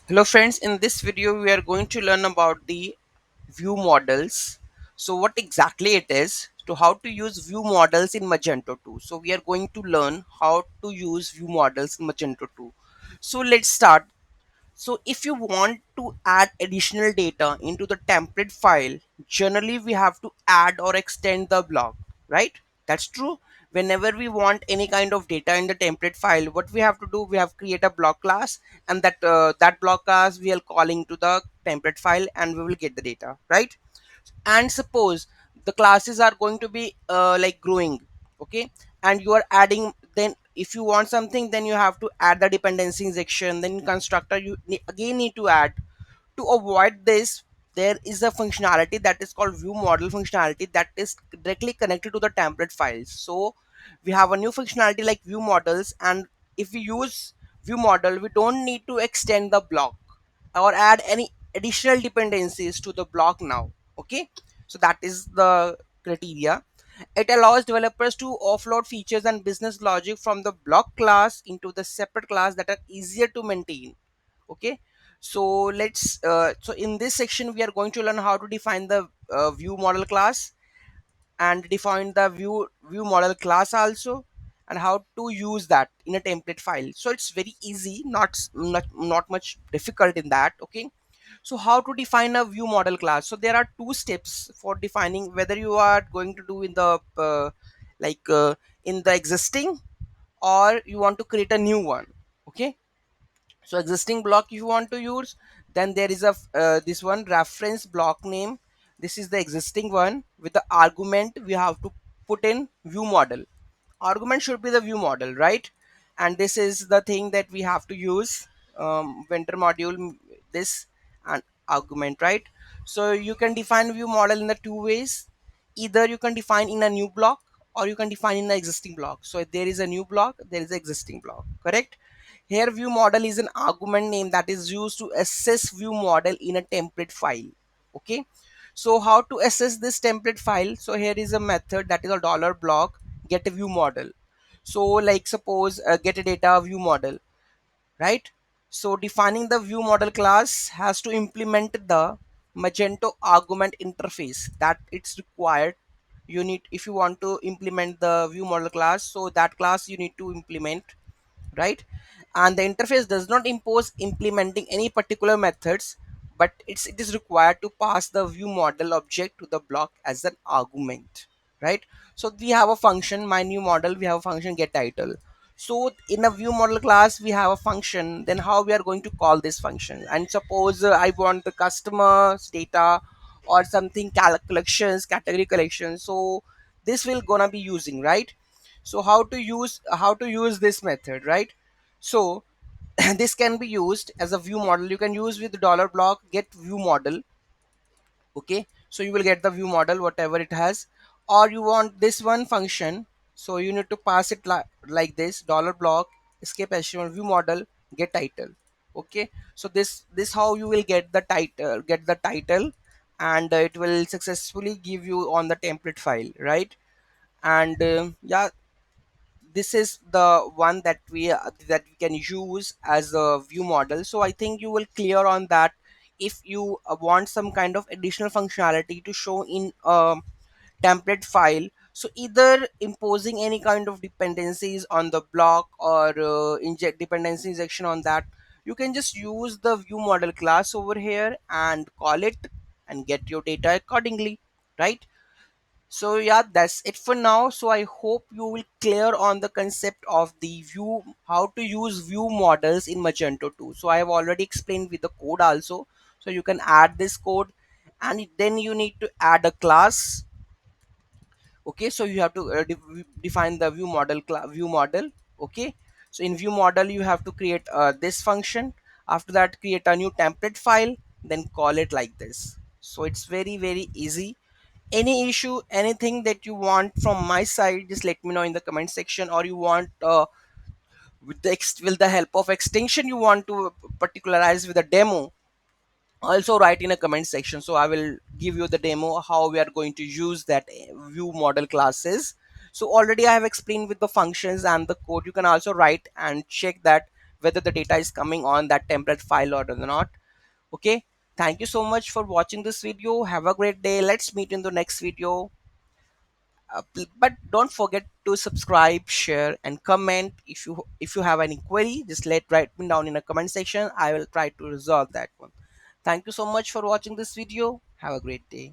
Hello friends, in this video we are going to learn about the view models. So what exactly it is, to how to use view models in Magento 2. So we are going to learn how to use view models in Magento 2. So let's start. So if you want to add additional data into the template file, generally we have to add or extend the block, right? That's true. Whenever we want any kind of data in the template file, what we have to do, we have create a block class, and that block class we are calling to the template file, and we will get the data, right? And suppose the classes are going to be like growing, okay, and you are adding, then if you want something, then you have to add the dependency injection, then in constructor you again need to add. To avoid this, there is a functionality that is called view model functionality that is directly connected to the template files. So we have a new functionality like view models, and if we use view model, we don't need to extend the block or add any additional dependencies to the block now. Okay, so that is the criteria. It allows developers to offload features and business logic from the block class into the separate class that are easier to maintain. Okay, so so in this section we are going to learn how to define the view model class, and define the view model class also, and how to use that in a template file. So it's very easy, not much difficult in that. Okay, so how to define a view model class? So there are two steps for defining whether you are going to do in the like in the existing, or you want to create a new one. Okay, so existing block you want to use, then there is a this one reference block name. This is the existing one. With the argument we have to put in view model. Argument should be the view model, right? And this is the thing that we have to use, vendor module, this, and argument, right? So you can define view model in the two ways. Either you can define in a new block, or you can define in the existing block. So if there is a new block, there is an existing block, correct? Here view model is an argument name that is used to assess view model in a template file. Okay, so how to assess this template file? So here is a method that is a dollar block get a view model. So like suppose get a data view model, right? So defining the view model class has to implement the Magento argument interface that it's required. You need, if you want to implement the view model class, so that class you need to implement, right? And the interface does not impose implementing any particular methods, but it is required to pass the view model object to the block as an argument, right? So we have a function my new model, we have a function get title. So in a view model class we have a function, then how we are going to call this function? And suppose I want the customers data or something collections, category collections, so this will gonna be using, right? So how to use this method, right? So this can be used as a view model. You can use with the dollar block get view model. Okay, so you will get the view model whatever it has. Or you want this one function, so you need to pass it like this dollar block escape html view model get title. Okay, so this how you will get the title, and it will successfully give you on the template file, right? And yeah, this is the one that we can use as a view model. So I think you will clear on that. If you want some kind of additional functionality to show in a template file, so either imposing any kind of dependencies on the block, or inject dependency injection on that, you can just use the view model class over here and call it and get your data accordingly, right? So yeah, that's it for now. So I hope you will clear on the concept of the view, how to use view models in Magento 2. So I have already explained with the code also. So you can add this code, and then you need to add a class. Okay, so you have to define the view model. Okay, so in view model you have to create this function. After that, create a new template file, then call it like this. So it's very easy. Any issue, anything that you want from my side, just let me know in the comment section. Or you want with the help of extension you want to particularize with a demo, also write in a comment section, so I will give you the demo how we are going to use that view model classes. So already I have explained with the functions and the code. You can also write and check that whether the data is coming on that template file or not. Okay, thank you so much for watching this video. Have a great day. Let's meet in the next video. But don't forget to subscribe, share and comment. If you have any query, just write me down in a comment section. I will try to resolve that one. Thank you so much for watching this video. Have a great day.